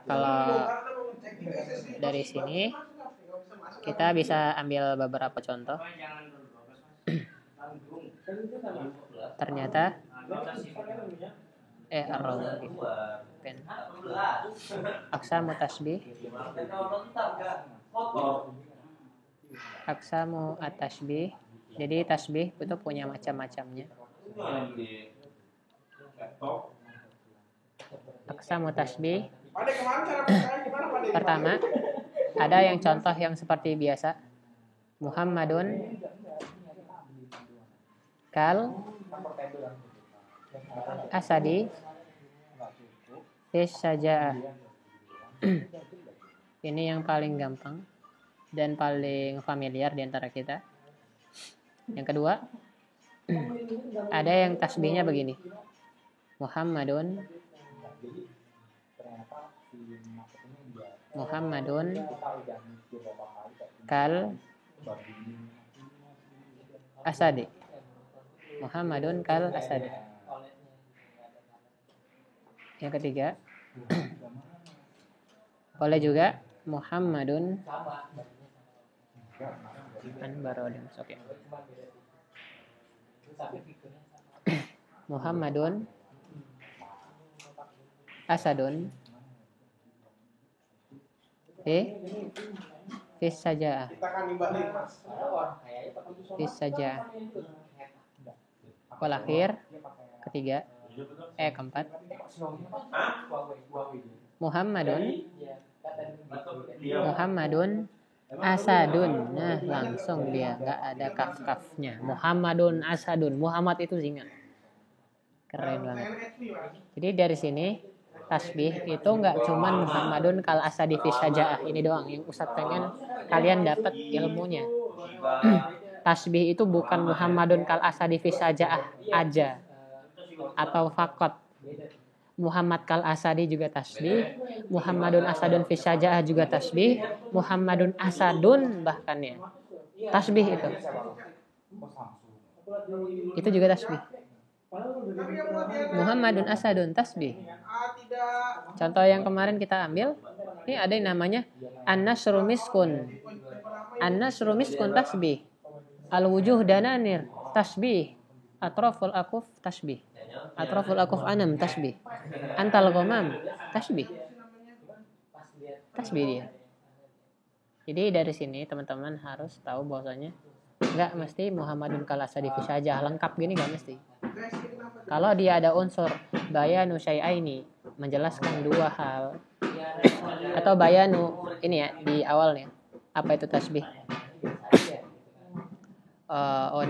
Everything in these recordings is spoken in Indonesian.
Kalau dari sini kita bisa ambil beberapa contoh. Ternyata pen aksamu tasbih, aksamu at-tasbih. Jadi tasbih itu punya macam-macamnya. Aksamu tasbih. Pertama, ada yang contoh yang seperti biasa. Muhammadun kal asadi fis saja'ah. Ini yang paling gampang dan paling familiar di antara kita. Yang kedua, ada yang tasbihnya begini. Muhammadun kal asadi. Muhammadun kal asadi. Yang ketiga, boleh juga Muhammadun kan baru ada masuk ya. Muhammadun asadun fis saja'ah. Fis saja'ah. Wal akhir, ketiga, keempat, Muhammadun asadun. Nah, langsung dia, nggak ada kaf-kafnya. Muhammadun asadun. Muhammad itu singa. Keren banget. Jadi dari sini tasbih itu nggak cuman Muhammadun kal asadi fis saja'ah ini doang yang Ustadz pengen kalian dapat ilmunya. Tasbih itu bukan Muhammadun kal asadi fis saja'ah aja atau fakot. Muhammad kal asadi juga tasbih, Muhammadun asadun fis saja'ah juga tasbih, Muhammadun asadun bahkan ya. Tasbih itu. Itu juga tasbih. Muhammadun asadun tasbih. Contoh yang kemarin kita ambil, ini ada yang namanya an-nasru miskun. An-nasru miskun tasbih. Al-wujuh dananir tasbih. Atraful akuf tasbih. Atraful akuf anam tasbih. Antal ghamam tasbih. Tasbih dia. Jadi dari sini teman-teman harus tahu bahwasanya enggak mesti Muhammadun kal asadi fi saja'ah lengkap gini, enggak mesti. Kalau dia ada unsur bayanu syai'aini, menjelaskan dua hal, atau bayanu ini ya di awalnya, apa itu tasbih?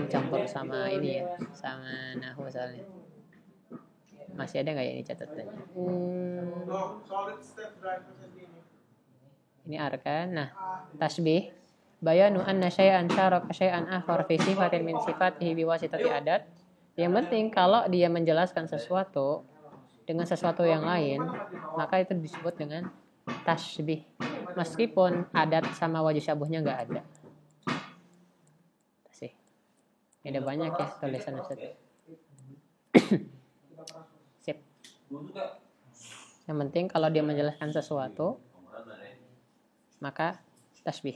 Campur sama ini ya, sama nahwu soalnya. Masih ada nggak ya ini catatannya? Ini arkan. Nah, tasbih bayanu anna syai'an syaraka syai'an akhar fi sifatin min sifatihi biwasitati adat. Yang penting kalau dia menjelaskan sesuatu dengan sesuatu yang lain, maka itu disebut dengan tasbih. Meskipun adat sama wajib syabuhnya nggak ada. Sih. Ada banyak ya tulisan Ustaz. Sip. Yang penting kalau dia menjelaskan sesuatu, maka tasbih.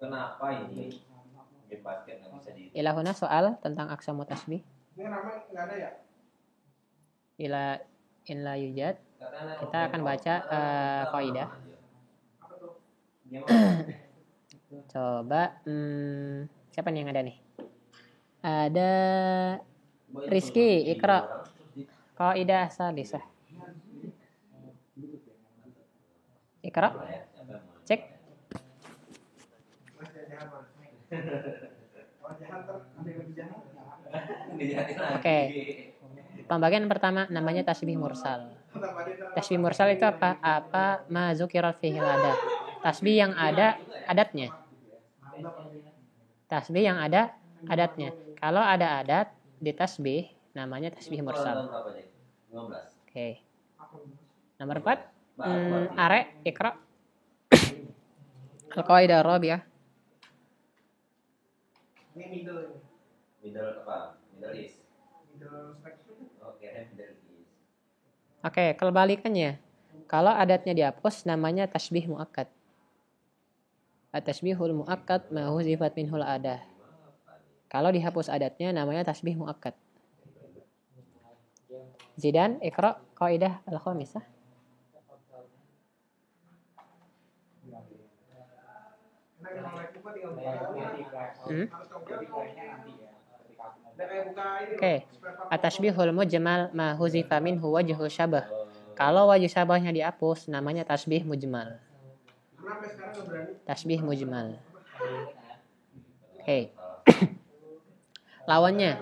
Kenapa ini? Ilahuna soal tentang aksamu tasbih. Ini nama enggak ada ya? In la yujad. Kita akan baca kaidah. Coba siapa nih yang ada nih? Ada Rizky, Iqra. Kaidah salisah. Iqra. Cek. Oke. Pembagian pertama namanya tasbih mursal. Tasbih mursal itu apa? Apa ma dzukira fihi adat. Tasbih yang ada adatnya. Tasbih yang ada adatnya. Kalau ada adat di tasbih namanya tasbih mursal. Oke. Nomor 4. Are Iqra. Al-qaidah rabi'ah. Ini middle apa? Middle is. Middle section. Oke, middle is. Oke, kebalikannya. Kalau adatnya dihapus namanya tasbih muakkad. At-tasbihul muakkad ma huzifat minhul adah. Kalau dihapus adatnya namanya tasbih muakkad. Zidan, Iqra qaidah al-khamisah. Oke. At-tasbihul mujmal ma huzifa minhu wajhu syabah. Kalau wajah syabahnya dihapus namanya tasbih mujmal. Tasbih mujmal. Oke. Lawannya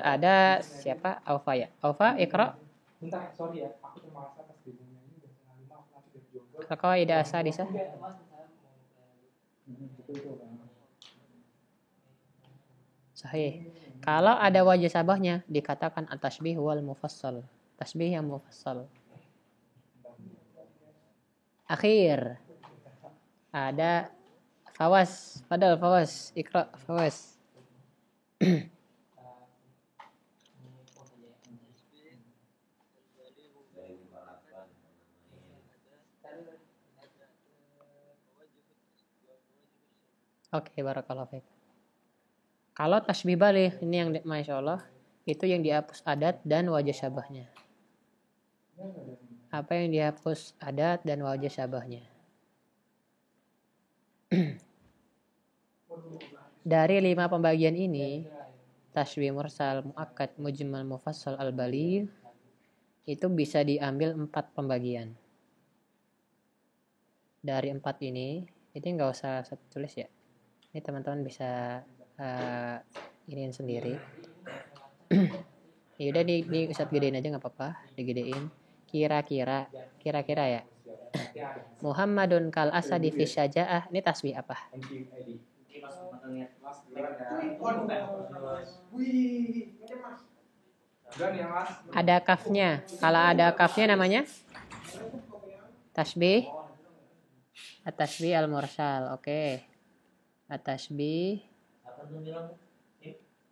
ada siapa? Aufa ya. Aufa, Iqra. Bentar, sorry ya. Aku termalas atas bimbingan ini udah setengah 5. Aku nanti dari Jogja. Kalau ida sadisa. Sahih. Kalau ada wajah sabahnya dikatakan at-tasbih wal mufassal. Tasbih yang mufassal. Akhir. Ada Fawas. Padahal Fawas. Iqra Fawas. Oke, barakallahu fiik. Kalau tasbih balik ini yang Masya Allah itu yang dihapus adat dan wajah syabahnya. Apa yang dihapus adat dan wajah syabahnya? Dari 5 pembagian ini, tasbih mursal, muakkad, mujmal, mufassal, al-baligh itu bisa diambil 4 pembagian. Dari 4 ini nggak usah tulis ya. Ini teman-teman bisa iniin sendiri. Ya udah di Ustadz gedein aja nggak apa-apa, digedein. Kira-kira ya. Muhammadun kal asadi fi syaja'ah. Ini tasbih apa? Ada kafnya. Kalau ada kafnya namanya tasbih. At-tasbih al-mursal. Oke. At-tasbih.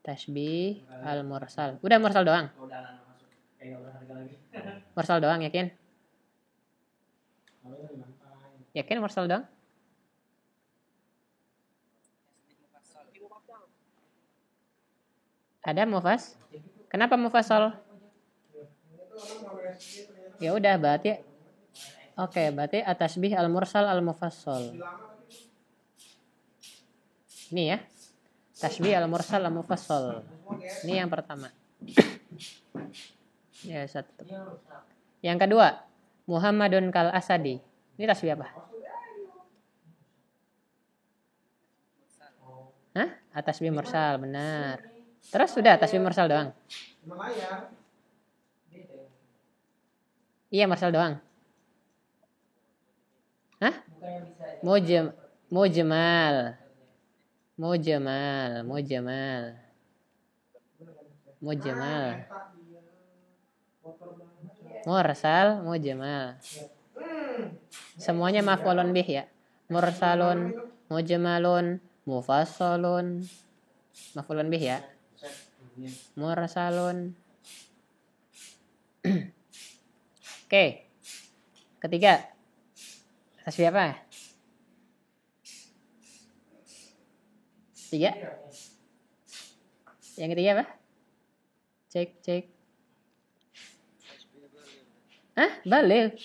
Tasbih al-mursal. Udah mursal doang. Mursal doang, yakin? Yakin mursal doang? Ada mufas? Kenapa mufassal? Ya udah berarti oke, berarti at-tasbih al-mursal al-mufassal. Ini ya. Tasbih al-mursal al-mufassal. Ini yang pertama. Ya, satu. Yang kedua, Muhammadun kal asadi. Ini tasbih apa? Hah? Tasbih mursal, benar. Terus sudah tasbih mursal doang. Iya, mursal doang. Hah? Mujmal. Mursal, mujmal. Semuanya maf'ulun bih ya. Mursalun, mujmalun, mufassalun. Maf'ulun bih ya. Mursalun. Oke. Ketiga. Tasbih apa? 3. Yang ketiga apa? Cek. Hah? Balik.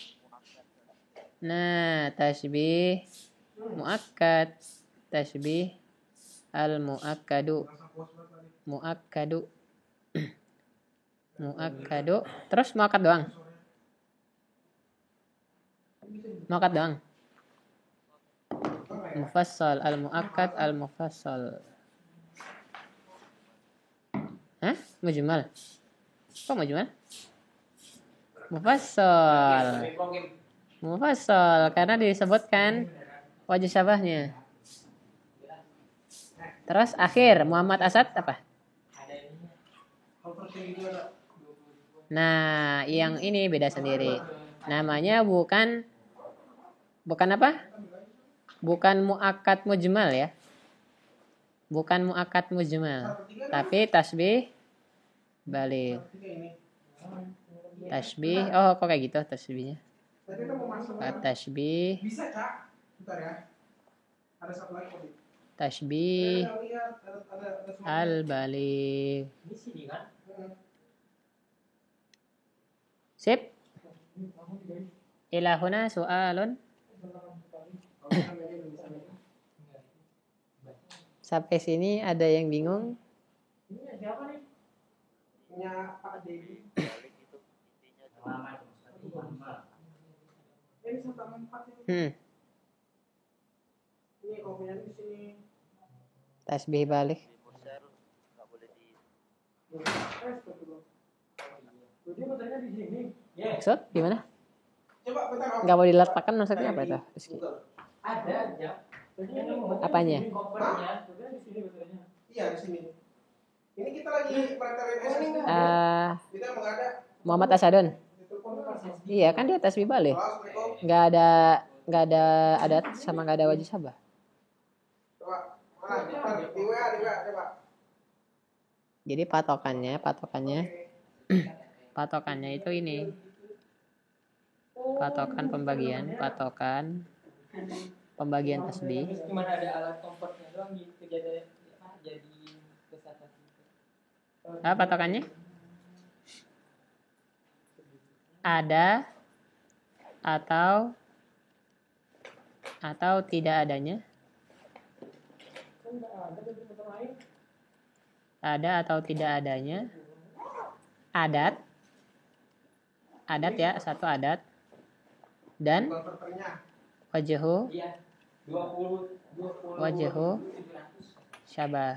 Nah, tasbih muakkad. Tasbih al-muakkadu. Muakkadu. Terus muakkad doang. Muakkad doang. Mufassal, al-muakkad, al-mufassal. Hah? Mujmal. Kok mujmal? Mufassal karena disebutkan wajah syabahnya. Terus akhir Muhammad Asad apa? Nah, yang ini beda sendiri. Namanya bukan apa? Bukan muakkad mujmal ya. Bukan muakkad mujmal, tapi tasbih balik. Tasbih. Oh, kok kayak gitu tasbihnya? Tadi kita mau masuk. Tasbih. Bisa, Kak. Bentar ya. Ada satu lagi tadi. Tasbih Ada lihat, ada al-baligh. Ini sini kan? Sip. Ila huna soalun. Sampai sini ada yang bingung? Ini siapa nih? Punya Pak Dedi. Selamat. Ini sama 4 ini. Ini kalau punya di sini. Tasbih balik. Dia motornya di sini. Maksud gimana? Coba bentar. Nggak mau diletakkan maksudnya apa itu? Rizky? Ada ya. Apanya? Kopernya. Iya di sini. Ini kita lagi perantarin SSD. Kita emang ada. Muhammad Asadun. Iya kan dia tasbih balik. Nggak ada adat sama nggak ada wajib sabah. Coba. Mana? Di WA coba. Jadi patokannya itu ini. Patokan pembagian tasbih. Cuma ada alat komfortnya doang gitu jadi kesatuan. Patokannya? Ada atau tidak adanya? Ada atau tidak adanya? Adat ya, satu adat. Dan wajhu Iya. 20 wajhu syabah.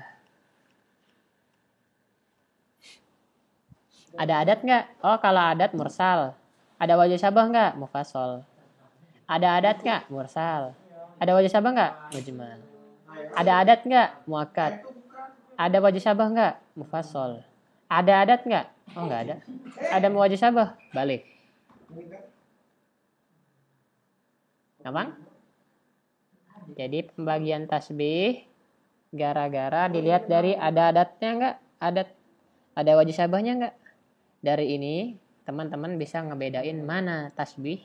Ada adat nggak? Oh, kalau adat mursal. Ada wajah syabah nggak? Mufassal. Ada adat nggak? Mursal. Ada wajah syabah nggak? Mujmal. Ada adat nggak? Muakkad. Ada wajah syabah nggak? Mufassal. Ada adat nggak? Oh, nggak ada. Ada wajah syabah? Balik. Gampang? Jadi pembagian tasbih gara-gara dilihat dari ada adatnya nggak? Ada wajah syabahnya nggak? Dari ini teman-teman bisa ngebedain mana tasbih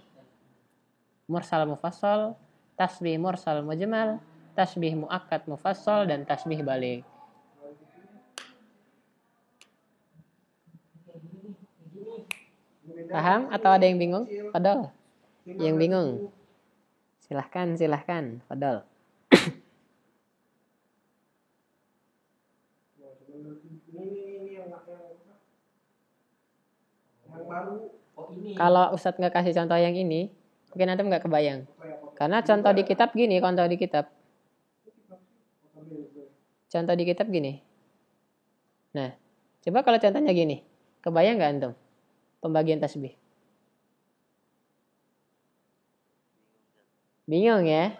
mursal mufassal, tasbih mursal mujmal, tasbih muakkad mufassal, dan tasbih balik. Paham atau ada yang bingung? Padahal yang bingung. Silahkan. Padahal. Ini yang baru. Kalau Ustadz nggak kasih contoh yang ini, mungkin antum nggak kebayang. Karena contoh di kitab gini. Contoh di kitab gini. Nah, coba kalau contohnya gini, kebayang nggak antum pembagian tasbih? Bingung ya?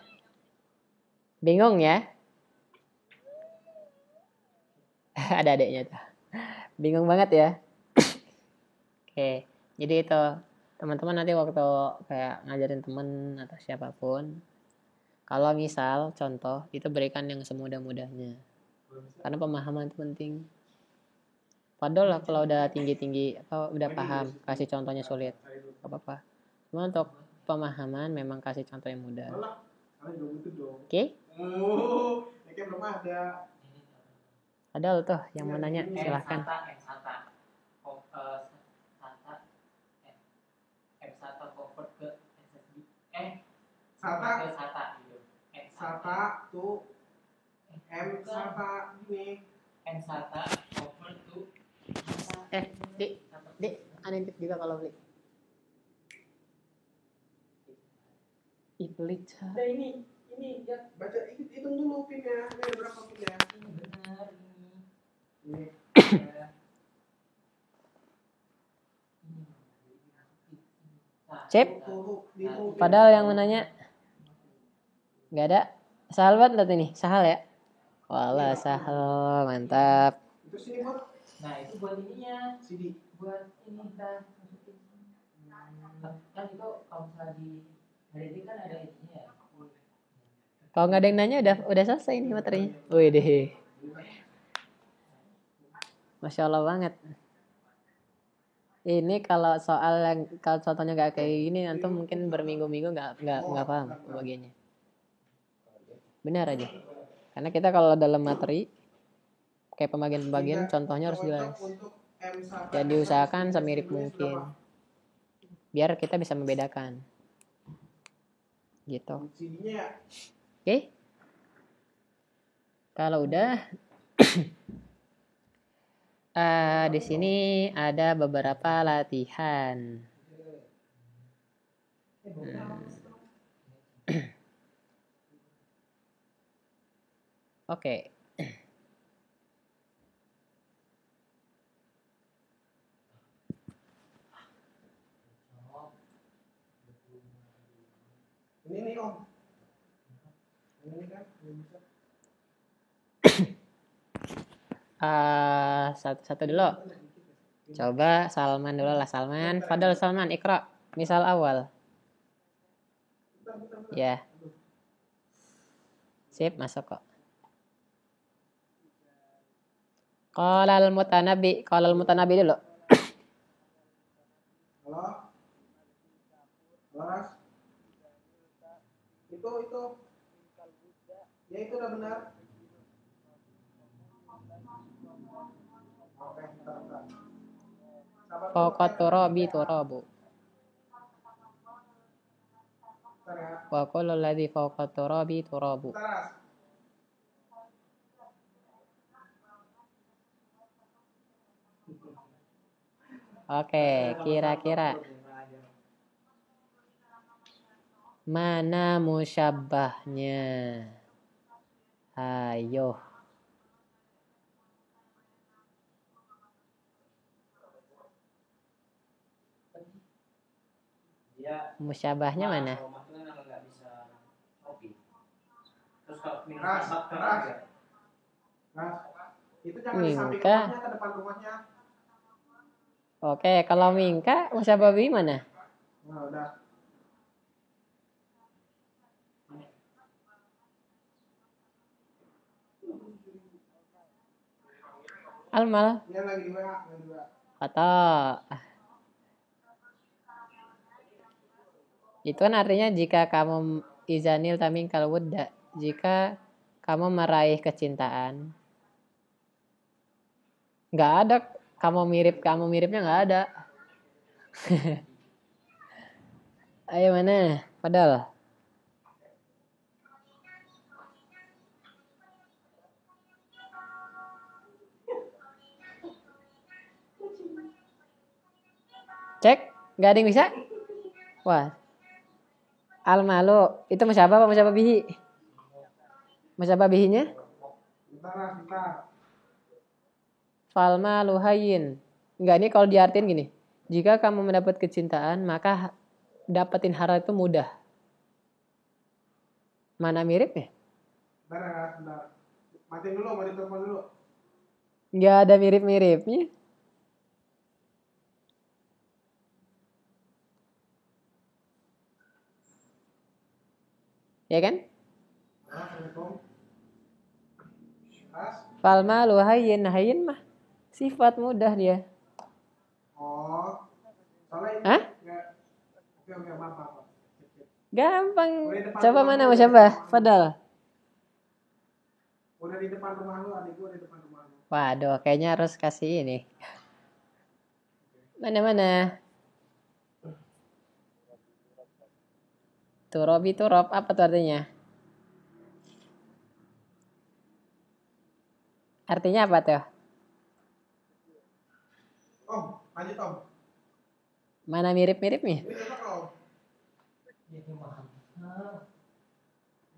Ada adeknya tuh. Bingung banget ya. Oke, jadi itu teman-teman nanti waktu kayak ngajarin teman atau siapapun, kalau misal contoh itu berikan yang semudah-mudahnya, karena pemahaman itu penting. Padahal lah kalau udah tinggi-tinggi atau udah paham kasih contohnya sulit, gak apa-apa. Cuma untuk pemahaman memang kasih contoh yang mudah. Oke? Kayak belum ada. Padahal tuh yang mau nanya silahkan. SATA tuh SATA ini. SATA convert to Dik, anintip juga kalau beli. Pelit. Nah ini ya Baca hitung dulu pinnya. Ini ada berapa pinnya? ini benar ini. Cep. Padahal yang menanya nggak ada. Sahal banget ini. Sahal ya. Walah sahal, mantap. Itu sini buat. Nah itu buat ininya. CD. Buat ini kita masukin. Kan itu kalau misalnya di hari ini kan ada ininya ya. Kalau nggak ada yang nanya udah selesai ini materinya. Wih deh. Masya Allah banget. Ini kalau soal yang kalau contohnya nggak kayak gini, antum mungkin berminggu-minggu nggak paham pembagiannya. Benar aja. Karena kita kalau dalam materi kayak pembagian-pembagian, contohnya harus jelas. Ya diusahakan semirip mungkin, biar kita bisa membedakan. Gitu. Oke. Kalau udah. Di sini ada beberapa latihan. Oke. Ini nih Om. Ini kan. Satu dulu. Coba Salman dulu lah. Salman, Fadal Salman, Iqra. Misal awal. Ya. Sip, masuk kok. Qalal mutanabi dulu. Halo. Laras. Itu. Ya itu udah benar. Oke, bentar. Faqat turabi turabu. Wa kullu alladhi fawqa turabi turabu. Oke, kira-kira mana musyabbahnya? Ayo. Musyabahnya mana? Itu jangan di samping rumahnya ke depan rumahnya. Oke, kalau mingka musyabah bi mana? Nah, udah. Almal. Dia lagi di WA. Kata. Itu kan artinya jika kamu izanil taming kalwudda, jika kamu meraih kecintaan. Nggak ada kamu miripnya nggak ada. Ayo mana? Padahal. Cek, nggak ada yang bisa? Wah. Al-malu, itu musyabah apa musyabah bihi? Musyabah bihinya? Bentar. Falmalu hayyin. Enggak, ini kalau diartin gini. Jika kamu mendapat kecintaan, maka dapetin harta itu mudah. Mana miripnya? Bentar. Matiin dulu, mau ditelepon dulu. Enggak ada mirip-miripnya. Ya kan? Falmalu hayyin mah sifat mudah dia. Oh. Soalnya ini. Hah? Oke, maaf. Gampang. Coba mana musyabah? Fadal. Udah di depan rumah lu, adik gua di depan rumah lu. Waduh, kayaknya harus kasih ini. Mana? Turobi turob apa tuh artinya? Artinya apa tuh? Om, lanjut Om. Mana mirip-miripnya? Ini berapa Om?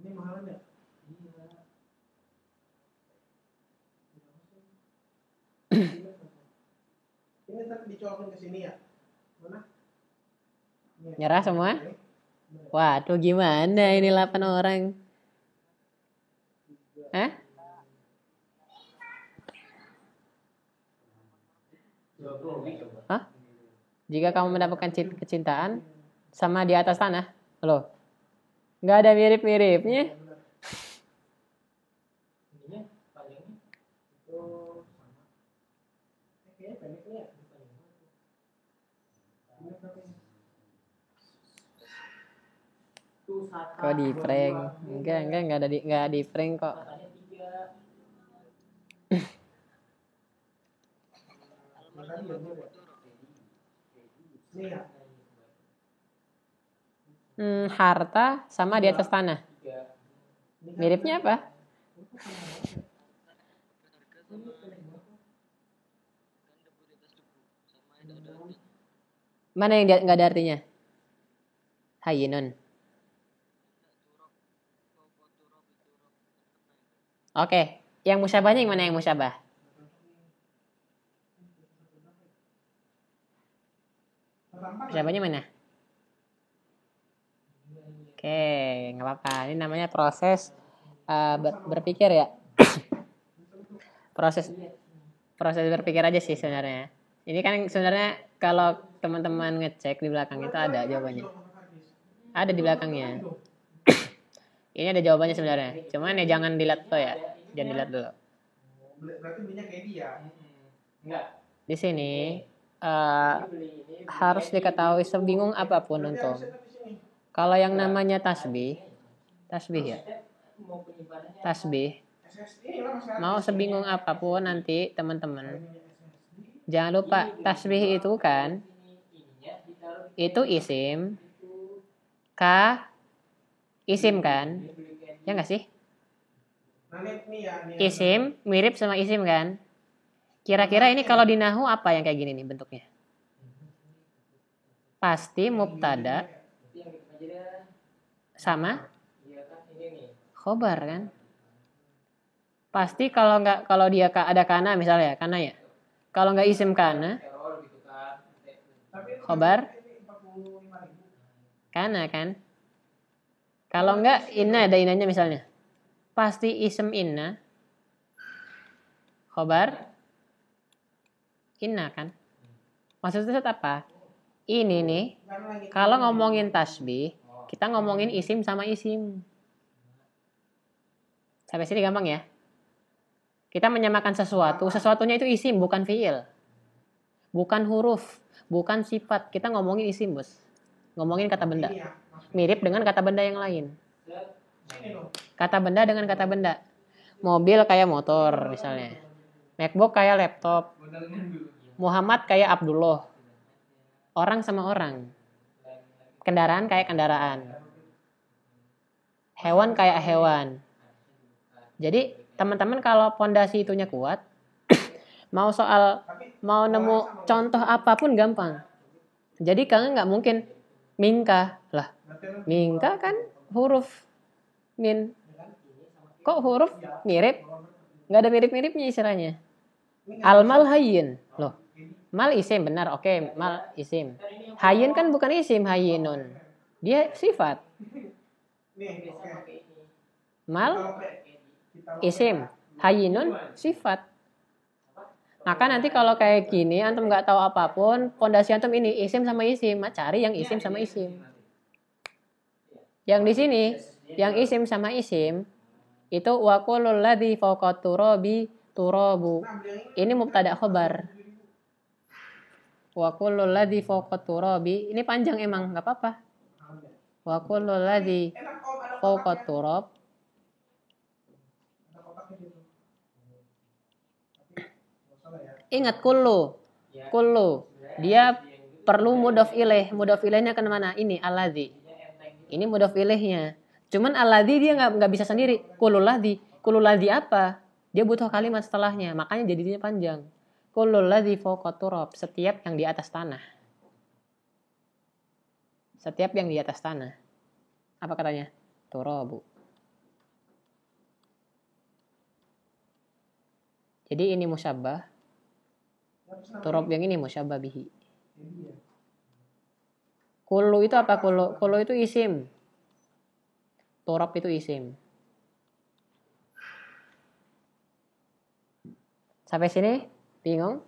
Ini mahal ya? Iya. Ini tadi dicolokin ke sini ya? Mana? Nyerah semua? Waduh, gimana ini 8 orang? Hah? Hah? Jika kamu mendapatkan kecintaan sama di atas tanah, loh, nggak ada mirip-miripnya. Kok di prank? Enggak ada di prank kok. Harta sama di atas tanah. Miripnya apa? Mana yang nggak ada artinya? Hayyinun. Oke, yang musyabahnya yang mana yang musyabah? Musyabahnya mana? Oke, nggak apa-apa. Ini namanya proses berpikir ya. proses berpikir aja sih sebenarnya. Ini kan sebenarnya kalau teman-teman ngecek di belakang itu ada jawabannya. Ada di belakangnya. Ini ada jawabannya sebenarnya. Cuman ya jangan dilihat tuh ya. Jangan dilihat dulu. Berarti belinya kayak dia. Enggak. Di sini harus diketahui sebingung apapun untuk. Kalau yang namanya tasbih ya. Tasbih. Mau sebingung apapun nanti teman-teman. Jangan lupa tasbih itu kan itu isim isim kan? Ya nggak sih? Isim mirip sama isim kan? Kira-kira ini kalau di nahwu apa yang kayak gini nih bentuknya? Pasti mubtada sama khobar kan? Pasti kalau dia ada kana misalnya, kana ya. Kalau nggak isim kana, khobar kana kan? Kalau nggak inna, ada inanya misalnya. Pasti isim inna, khobar inna kan? Maksudnya apa? Ini nih, kalau ngomongin tasbih, kita ngomongin isim sama isim. Sampai sini gampang ya? Kita menyamakan sesuatu, sesuatunya itu isim, bukan fiil. Bukan huruf, bukan sifat. Kita ngomongin isim, bos. Ngomongin kata benda. Mirip dengan kata benda yang lain. Kata benda dengan kata benda. Mobil kayak motor misalnya. MacBook kayak laptop. Muhammad kayak Abdullah. Orang sama orang. Kendaraan kayak kendaraan. Hewan kayak hewan. Jadi teman-teman kalau pondasi itunya kuat, mau nemu contoh apapun gampang. Jadi kalian nggak mungkin mingka lah. Mingka kan huruf min. Kok huruf mirip? Nggak ada mirip-miripnya istilahnya. Al-mal hayyin. Loh. Mal isim benar. Oke, mal isim. Hayyin kan bukan isim, hayyinun. Dia sifat. Mal isim, hayyinun sifat. Maka nanti kalau kayak gini antum nggak tahu apapun, pondasi antum ini isim sama isim, cari yang isim sama isim. Yang di sini, yang isim sama isim itu wa kullul ladzi fawqa turabi turabu. Ini mubtada khobar. Wa kullul ladzi fawqa turabi, ini panjang emang, nggak apa-apa. Wa kullul ladzi fawqa turab. Ingat kullu. Dia perlu mudhof ilaih. Mudhof ilaihnya ke mana? Ini alladzi. Ini mudhof ilaihnya. Cuman alladzi dia nggak bisa sendiri. Kullul ladzi. Kullul ladzi apa? Dia butuh kalimat setelahnya. Makanya jadinya panjang. Kullul ladzi fawqa turab. Setiap yang di atas tanah. Setiap yang di atas tanah. Apa katanya? Turabu. Jadi ini musyabbah. Turab yang ini musyabbah bihi. Kullu itu apa? Kullu itu isim. Turab itu isim. Sampai sini bingung?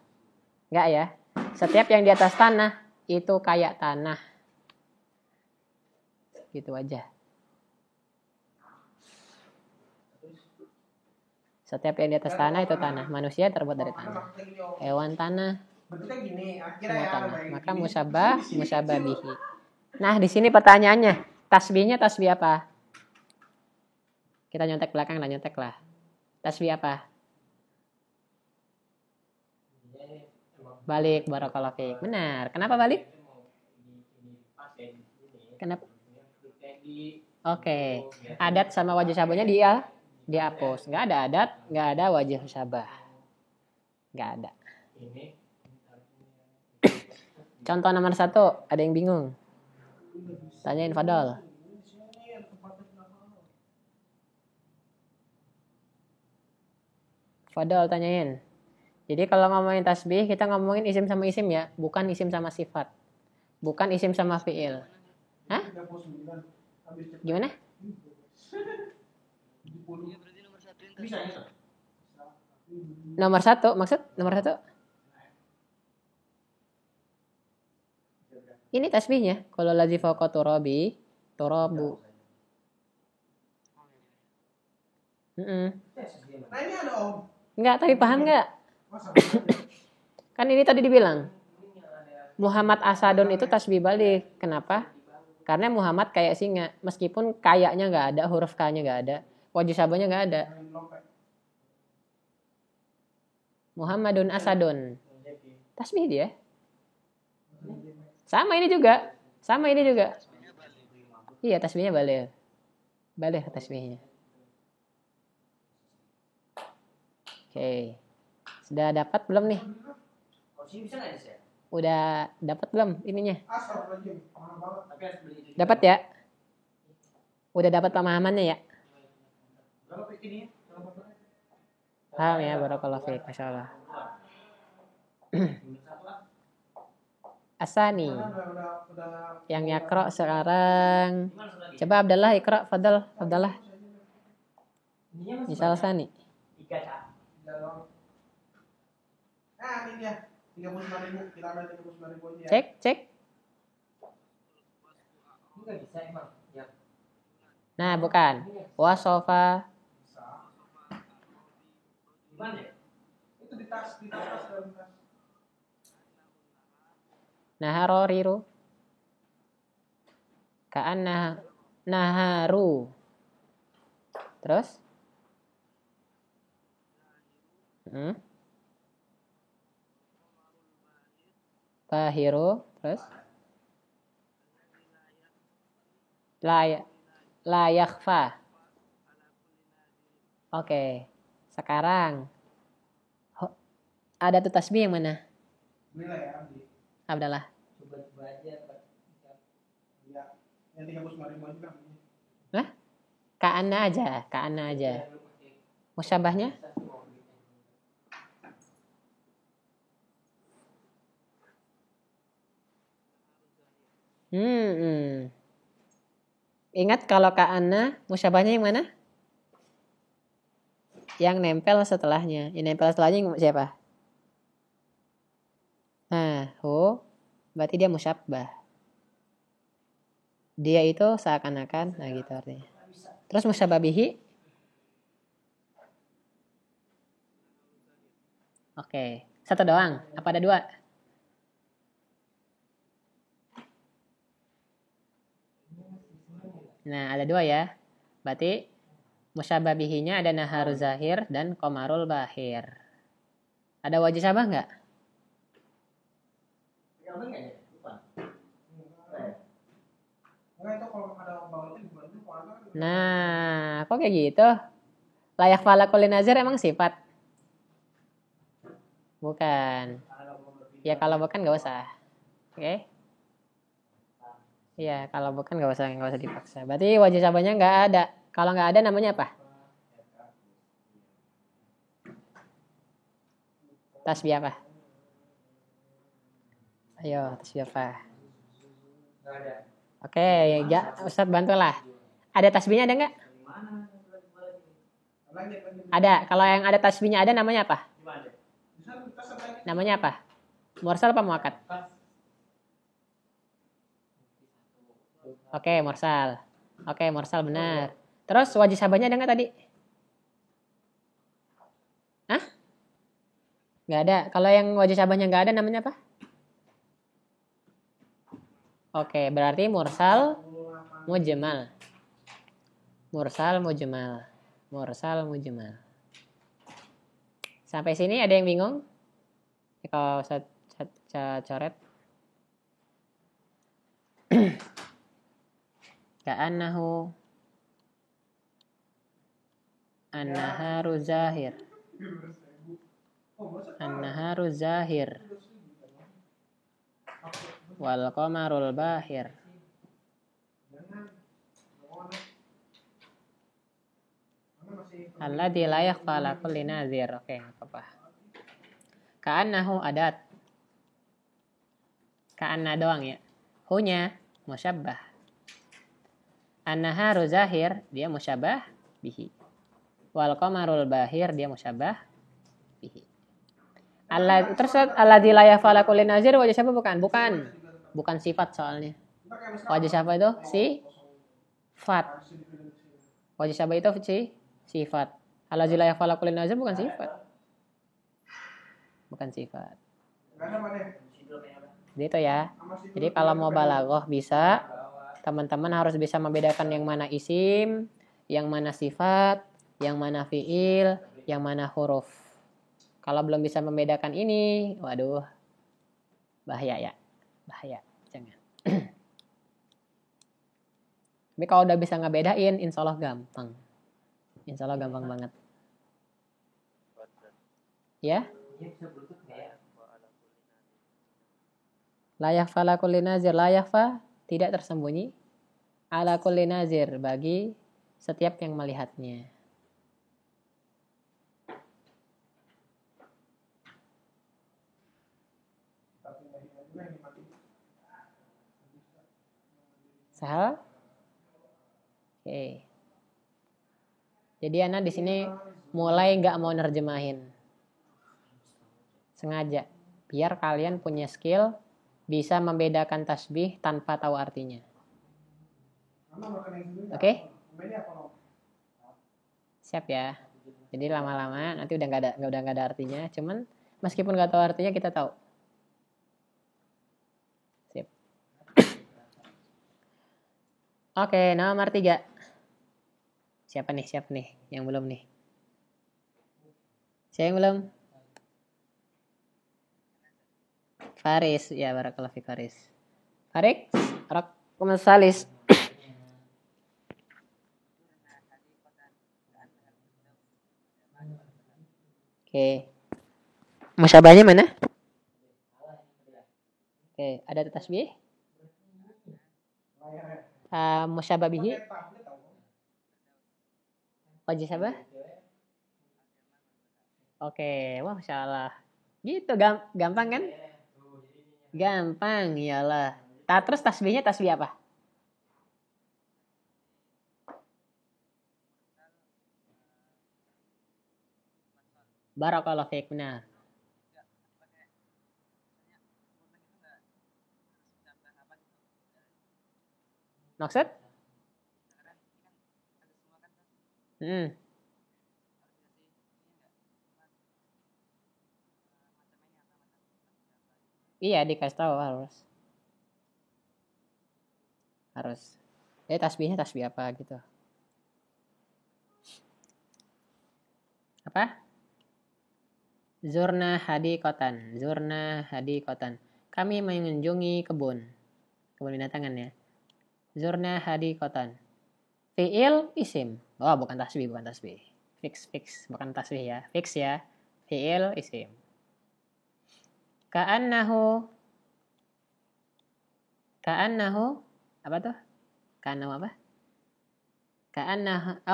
Enggak ya? Setiap yang di atas tanah itu kayak tanah. Gitu aja. Setiap yang di atas tanah itu tanah. Manusia terbuat dari tanah. Hewan tanah. Semua tanah. Maka musyabbah bihi. Nah, di sini pertanyaannya. Tasbihnya tasbih apa? Kita nyontek belakang lah, nyontek lah. Tasbih apa? Balik, barakallahu fiik. Benar. Kenapa balik? Kenapa? Oke. Adat sama wajah syabahnya dihapus. Nggak ada adat, nggak ada wajah syabah. Nggak ada. Contoh nomor 1, ada yang bingung? Tanyain Fadol. Fadol tanyain. Jadi kalau ngomongin tasbih, kita ngomongin isim sama isim ya, bukan isim sama sifat. Bukan isim sama fiil. Hah? Gimana? Nomor 1, maksud nomor 1? Ini tasbihnya. Kalau ladzi fawqa turabi, turabu. Nanya dong. Enggak, tapi paham enggak? Kan ini tadi dibilang Muhammad Asadun itu tasbih balik. Kenapa? Karena Muhammad kayak singa. Meskipun kayaknya nggak ada, huruf K-nya nggak ada, wajah syabahnya nggak ada. Muhammadun Asadun. Tasbih dia. Sama ini juga. Sama ini juga. Iya, tasbihnya balik. Balik tasbihnya. Oke. Sudah dapat belum nih? Udah dapat belum ininya? Dapat ya? Udah dapat pemahamannya ya? Paham ya, barakallahu fiik, masyaallah. Asani. Yang yakra sekarang. Coba Abdallah ikra, Fadal, Abdallah. Misal Sani. Nah, ini dia. 39.000. Kita ambil 39.000 aja. Cek. Nah, bukan. Wasofa. Itu di tas dalam tas. Naharoriru. Ka'anna naharu. Terus? Bahiru. Terus? La yakhfa. Oke. Sekarang ada tuh tasbih yang mana? Inilah ya, Abdi. Abdallah. Coba aja. Iya. Yang 39.000 juga. Hah? Ka'anna aja. Musyabahnya? Ingat kalau ka'anna musyabahnya yang mana? Yang nempel setelahnya. Yang nempel setelahnya siapa? Nah, berarti dia musyabbah. Dia itu seakan-akan, nah gitu artinya. Terus musyabbah bihi? Oke, satu doang. Apa ada dua? Nah, ada dua ya. Berarti musyabbah bihinya ada naharul zahir dan qamarul bahir. Ada wajah syabah nggak? Nah, kok kayak gitu? Layak fala kulli nazir emang sifat? Bukan. Ya kalau bukan nggak usah. Oke? Iya, kalau bukan nggak usah dipaksa. Berarti wajah syabahnya nggak ada. Kalau nggak ada namanya apa? Tasbih apa? Ayo, tasbih apa? Oke, ya, Ustadz bantulah. Ada tasbihnya ada nggak? Ada. Kalau yang ada tasbihnya ada namanya apa? Namanya apa? Mursal apa muakkad? Oke, mursal. Oke, mursal benar. Terus wajah syabahnya ada nggak tadi? Hah? Nggak ada. Kalau yang wajah syabahnya nggak ada namanya apa? Oke, berarti mursal mujmal. Mursal mujmal. Mursal mujmal. Sampai sini ada yang bingung? Kalau saya coret. Ka'annahu an-naharu zahir. An-naharu zahir. Wal qamarul bahir. Alladzi la yakhfa ala kulli nazir. Oke, apa-apa. Ka'annahu adat. Ka'anna doang ya. Hunya musyabbah. An-naharu zahir, dia musyabbah bihi. Wal qamarul bahir, dia musyabbah bihi. Terus alladzi la yakhfa ala kulli nazir wajah siapa bukan? Bukan sifat soalnya. Wajah siapa itu? Sifat. Wajah siapa itu sifat. Alladzi la yakhfa ala kulli nazir bukan sifat. Bukan sifat. Jadi itu ya. Jadi kalau mau balaghah bisa, teman-teman harus bisa membedakan yang mana isim, yang mana sifat, yang mana fiil, yang mana huruf. Kalau belum bisa membedakan ini, waduh, bahaya ya. Bahaya, jangan. Tapi kalau udah bisa ngebedain, insya Allah gampang. Insya Allah gampang banget. Ya? Layak fa ala kulli nazir. Layak fa tidak tersembunyi. Ala kulli nazir bagi setiap yang melihatnya. Sahal? Oke. Jadi anak di sini mulai nggak mau nerjemahin. Sengaja. Biar kalian punya skill bisa membedakan tasbih tanpa tahu artinya. Oke? Siap ya. Jadi lama-lama nanti udah nggak ada artinya. Cuman meskipun nggak tahu artinya kita tahu. Sip. Oke, nomor 3. Siapa nih yang belum nih? Siapa yang belum? Faris, ya barakallahu fi Faris. Farik, raqam salis. Oke. Musyabahnya mana? Oke, ada tasbih? Musyabah bihi? Wajah sabah? Oke, wah masyaallah. Gitu gampang kan? Gampang, iyalah. Terus tasbihnya tasbih apa? Barakallahu fiik, benar. Maksud? Iya, dikasih tahu harus. Tasbihnya tasbih apa gitu? Apa? Zurna hadiqatan. Kami mengunjungi kebun binatangan ya. Zurna hadiqatan. Fi'il isim. Oh, bukan tasbih. Fix, bukan tasbih ya. Fix ya. Fi'il isim. Ka'annahu apa tuh? Ka'annahu apa? Ka'annaha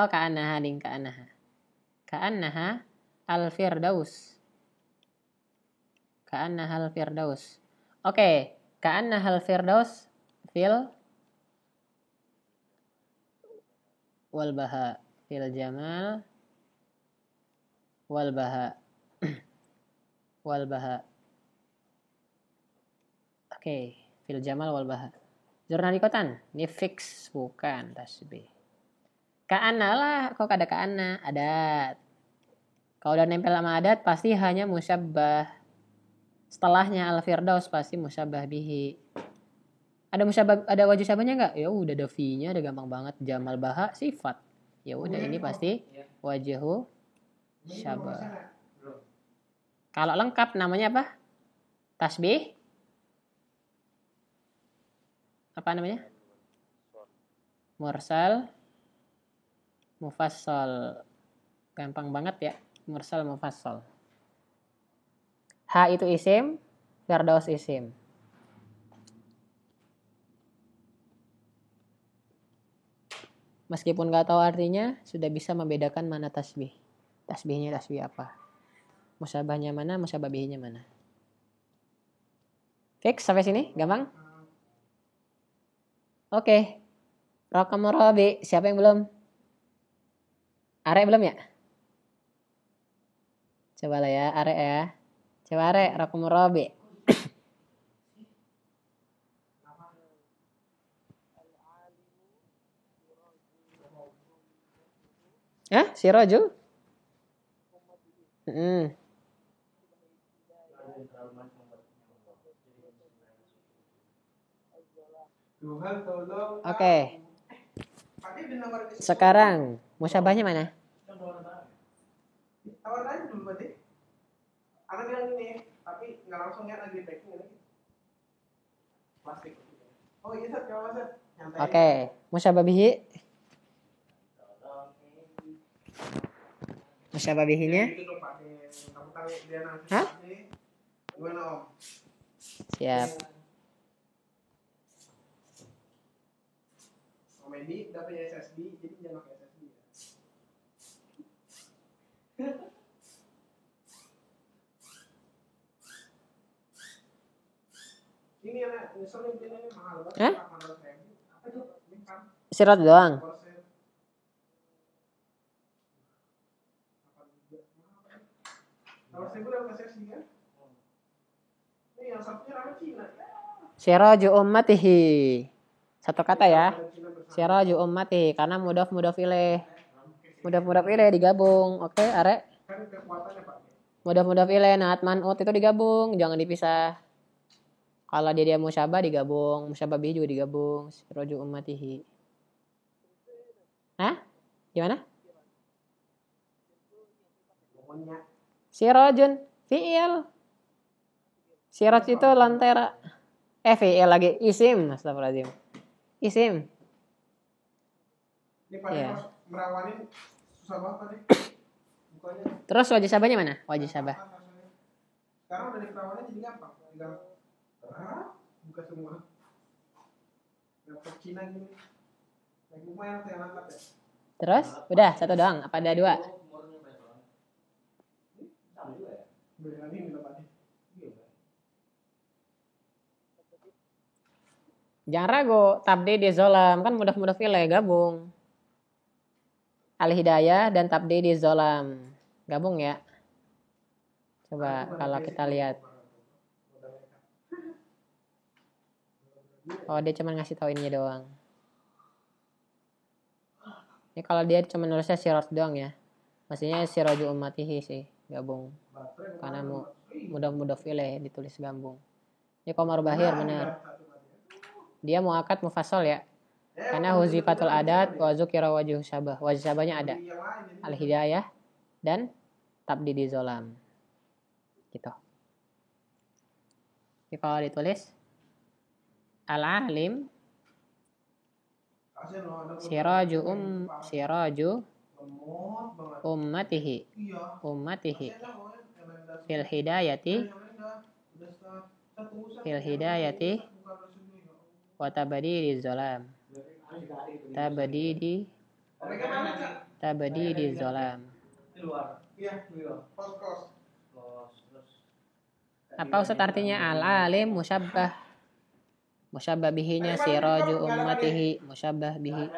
al-firdaus. Oke, ka'annaha al-firdaus fil wal baha fil jamal wal baha. Oke, fil jamal wal baha. Jurnalikotan, ini fix bukan tasbih. Ka'anna lah, kok ada ka'anna, adat. Kalau udah nempel sama adat pasti hanya musyabbah. Setelahnya al-firdaus pasti musyabbah bihi. Ada musyabah, ada wajib syabahnya nggak? Ya udah ada fi-nya, ada gampang banget. Jamal baha sifat. Ya udah ini pasti wajhu syabah. Kalau lengkap namanya apa? Tasbih? Apa namanya? Mursal mufassal. Gampang banget ya. Mursal mufassal. Ha itu isim, Firdaus isim. Meskipun nggak tahu artinya, sudah bisa membedakan mana tasbih. Tasbihnya tasbih apa. Musyabahnya mana, musyabah bihnya mana. Fix sampai sini? Gampang? Oke. Raqam rabi. Siapa yang belum? Are belum ya? Coba lah ya, Are ya. Coba Are, raqam rabi. Hah? Siraju? Oke. Sekarang musyabahnya mana? Tawar aja dulu berarti. Anak bilang gini, tapi nggak langsung ya lagi packing ini. Plastik. Oh iya, Sat, coba Sat. Oke, musyabah bihi. Musyabah bihinya? Hah? Gimana Om? Siap. Om Edi udah punya SSD, jadi jangan pakai SSD ya. Ini anak nyusulin ini mahal banget. Hah? 800.000. Apa itu? Sirat doang. Kalau saya udah pakai SSD kan? Ini yang satunya ramai Cina. Siraju ummatihi. Satu kata ya. Siraju ummatihi karena mudhaf ilaih. Mudhaf ilaih digabung. Oke, Are. Kan kekuatannya Pak. Mudhaf ilaih naat man'ut itu digabung, jangan dipisah. Kalau dia musyabah digabung, musyabah bihi juga digabung. Siraju ummatihi. Hah? Gimana? Sirajun fi'il. Siraj itu lentera. Fi'il lagi isim, astagfirullahaladzim. Isim. Ini Pak merawanin susah banget tadi. Bukannya. Terus wajib syabahnya mana? Wajib syabah. Sekarang udah diperawanin jadi gampang. Tinggal buka semua. Laptop Cina gini. Lagi lumayan saya angkat ya. Terus? Udah, satu doang. Apa ada dua? Jangan ragu, tabdi di zolam. Kan mudah-mudah fileh, gabung. Al-hidayah dan tabdi di zolam. Gabung ya. Coba kalau kita lihat. Oh, dia cuma ngasih tahu ininya doang. Ini kalau dia cuma nulisnya sirat doang ya. Maksudnya siraju ummatihi sih, gabung. Karena mudah-mudah fileh ditulis gabung. Ini Komar Bahir benar. Dia muakkad mufassal ya. Karena huzifatul adat wa zukira wajhu syabah. Wajh syabahnya ada. Al-hidayah dan tabdi di zolam. Gitu. Jadi kalau ditulis al-alim siraju ummatihi fil hidayati wa tabadi di zolam. Tabadi di zolam. Apa Ustaz artinya al-alim musyabbah? Musyabbah bihinya siraju ummatihi, musyabbah bihi.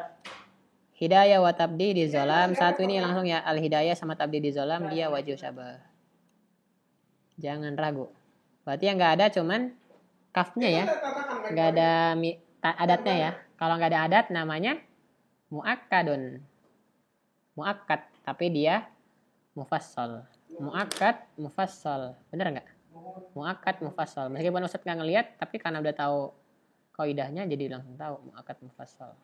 Hidayah wa tabdi di zolam. Satu ini langsung ya, al-hidayah sama tabdi di zolam, dia wajib syabah. Jangan ragu. Berarti yang nggak ada cuman kafnya ya. Nggak ada adatnya ya. Kalau nggak ada adat namanya muakkadun. Muakkad, tapi dia mufassal. Muakkad, mufassal. Bener nggak? Muakkad, mufassal. Meskipun Ustaz nggak ngelihat, tapi karena udah tahu Kaidahnya jadi langsung tahu muakkad mufassal.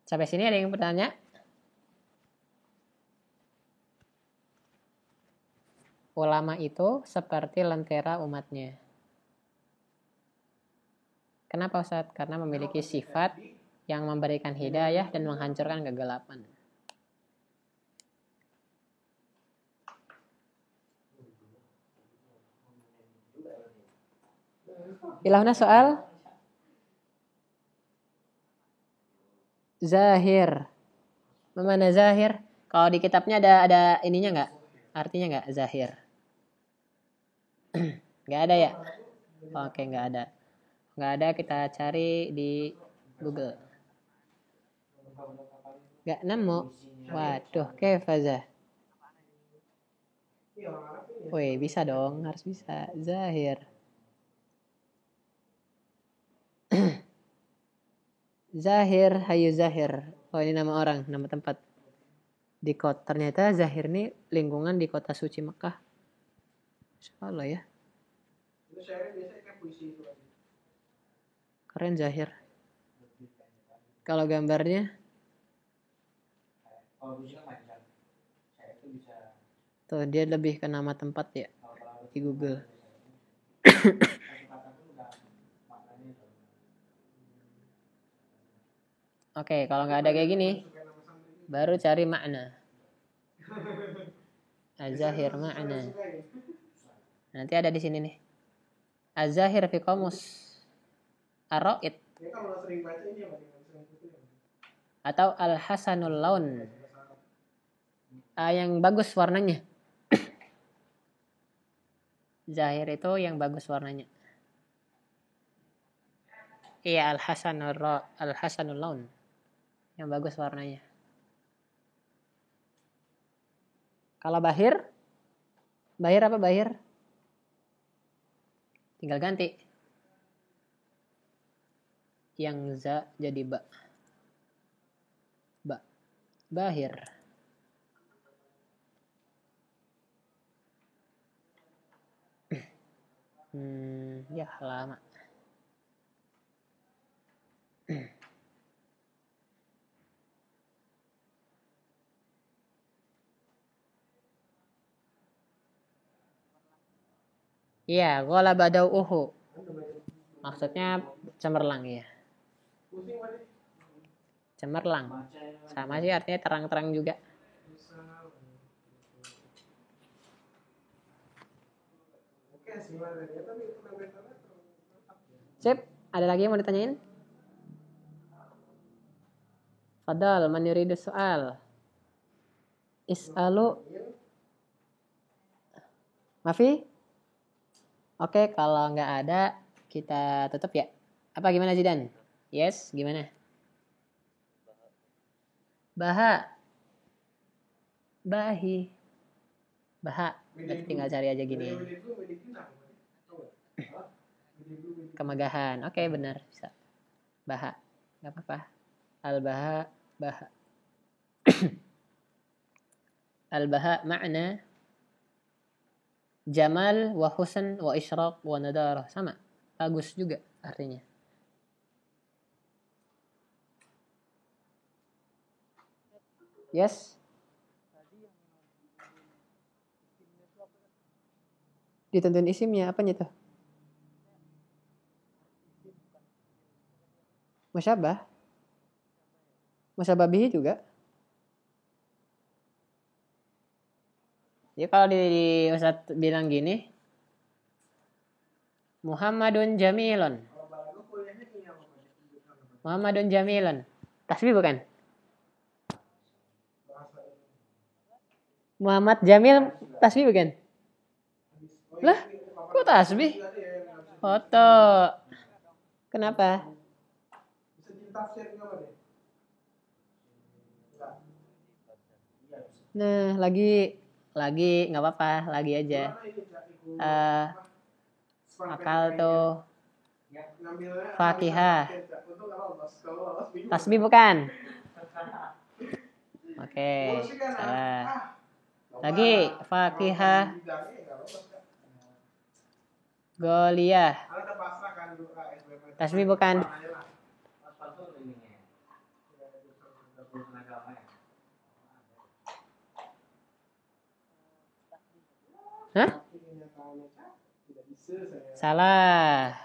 Sampai sini ada yang bertanya? Ulama itu seperti lentera umatnya. Kenapa Ustaz? Karena memiliki sifat yang memberikan hidayah dan menghancurkan kegelapan. Ilahuna soal zahir. Mana zahir? Kalau di kitabnya ada ininya nggak? Artinya nggak zahir? Nggak ada ya? Oke, nggak ada. Nggak ada, kita cari di Google. Nggak nemu. Waduh, kefaza. Wih, bisa dong, harus bisa. Zahir. Zahir, Hayu Zahir. Oh, ini nama orang, nama tempat. Di kota, ternyata Zahir ini lingkungan di kota suci Mekah. Masya Allah ya. Itu syairnya biasanya kayak puisi itu lagi. Keren Zahir. Kalau gambarnya tuh dia lebih ke nama tempat ya di Google. Oke, kalau nggak ada kayak gini, baru cari makna. Az-Zahir makna. Nanti ada di sini nih. Az-Zahir fi qamus Ar-Ra'id. Atau Al-Hasanul Laun. Yang bagus warnanya. Zahir itu yang bagus warnanya. Iya, Al-Hasanul Laun. Yang bagus warnanya. Kalau Bahir? Bahir apa Bahir? Tinggal ganti. Yang za jadi ba. Ba. Bahir. Ya lama. Iya, gola badauhu. Maksudnya cemerlang ya. Cemerlang. Sama sih artinya terang-terang juga. Sip, ada lagi yang mau ditanyain? Fadal, man yuridu soal. Is'alu. Mafi? Oke, kalau nggak ada, kita tutup ya. Apa gimana Zidan? Yes, gimana? Baha. Bahi. Baha. Berarti tinggal cari aja gini. Kemegahan. Oke, benar. Bisa. Baha. Nggak apa-apa. Al-baha. Baha. Al-baha makna jamal wa husn wa isyraq wa nadarah. Sama. Bagus juga artinya. Yes. Ditentuin isimnya apanya tuh? Musyabah. Musyabah bihi juga. Jadi kalau di Ustaz bilang gini, Muhammadun Jamilun. Muhammadun Jamilun. Tasbih bukan? Muhammad Jamil tasbih bukan? Lah, kok tasbih? Foto. Kenapa? Nah, lagi nggak apa-apa, lagi aja. Akal tuh Fakihah. Tasbih bukan? Oke, salah. Lagi Fakihah. Goliyah. Kalau ada pasrah kan dulu SBM. Tasbih bukan. Hah? Tidak bisa saya. Salah.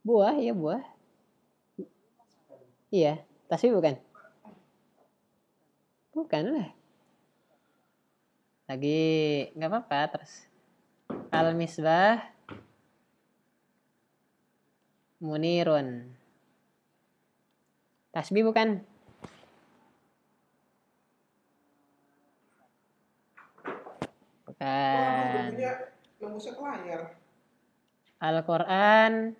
Buah, iya buah. Iya, tasbih bukan? Bukan lah. Lagi nggak apa-apa terus. Al-misbah munirun. Tasbih bukan? Bukan. Bunyinya nembusnya ke layar. Al-Quran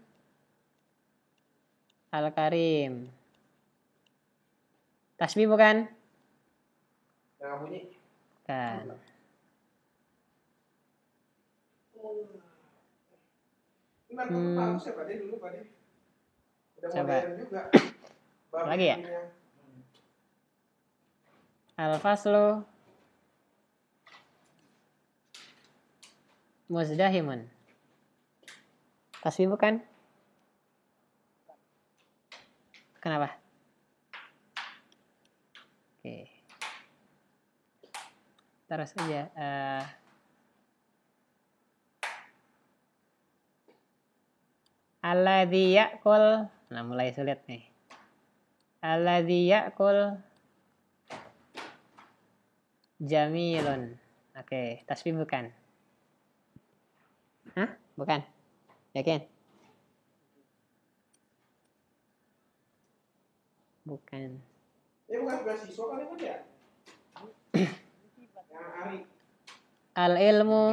Al-Karim. Tasbih bukan? Nah, bunyi. Bukan. Ini laptop bagus ya Pak De dulu Pak De. Udah Coba. modern juga. Lagi ya? Al-Faslu Muzdahimun. Tasbih bukan? Kenapa? Oke. Terus aja. Alladzi ya'kul. Nah, mulai sulit nih. Alladzi ya'kul jamilun. Oke, tasbih bukan? Hah? Bukan? Yakin? Bukan. Ini bukan beasiswa kan ini ya? Yang Ari. Al-ilmu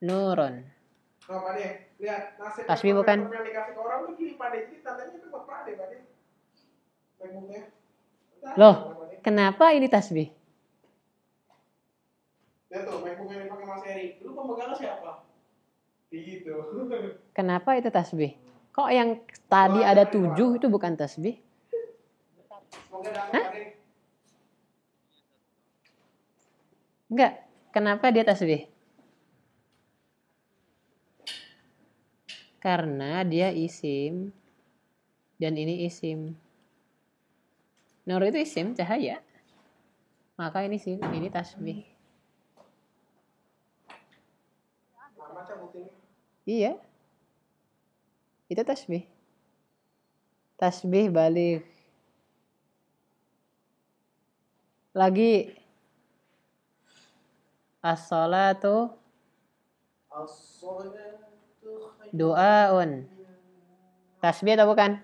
nurun. Oh Pak De, lihat nasib Tasbih bukan? yang dikasih ke orang tuh gini Pak De. Jadi tandanya itu buat Pak De Pak De. Macbooknya. Loh, kenapa ini tasbih? Lihat tuh, Macbook yang dipakai Mas Eri. Dulu pemegangnya siapa? Gitu. Kenapa itu tasbih? Kok yang tadi ada 7 itu bukan tasbih? Semoga dapat Hah? Pak De. Enggak. Kenapa dia tasbih? Karena dia isim dan ini isim. Nur itu isim, cahaya. Maka ini tasbih. Sama cabutin. Iya. Itu tasbih. Tasbih balik. Lagi as-salatu doaun. Tasbih atau bukan?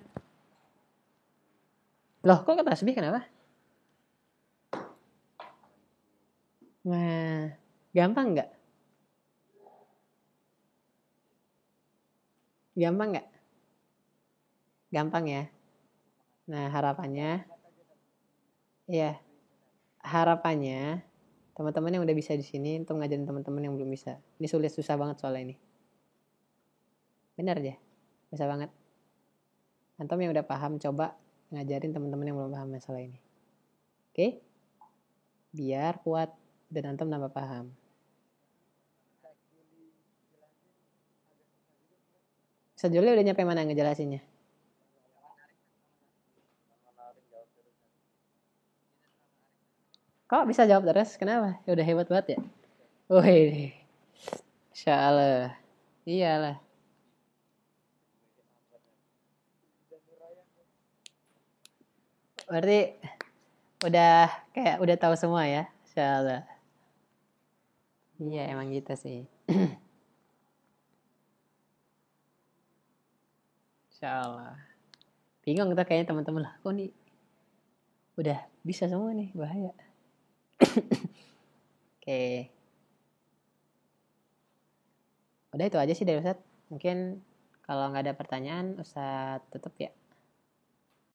Loh, kok tasbih kenapa? Nah, gampang nggak? Gampang nggak? Gampang ya. Nah, harapannya, ya, harapannya teman-teman yang udah bisa di sini untuk ngajarin teman-teman yang belum bisa. Ini susah banget soalnya ini. Benar aja, susah banget. Antum yang udah paham coba ngajarin teman-teman yang belum paham masalah ini. Oke? Biar kuat dan antum nambah paham. Sejuli udah nyampe mana ngejelasinnya? Kok bisa jawab terus? Kenapa? Ya udah hebat banget ya. Wih, Insya Allah. Iyalah. Berarti udah tahu semua ya, Insya Allah. Iya emang gitu sih. Insya Allah. Bingung tuh kayaknya teman-teman lah. Kok nih udah bisa semua nih, bahaya. Oke. Udah itu aja sih dari Ustadz. Mungkin kalau nggak ada pertanyaan, Ustadz tutup ya.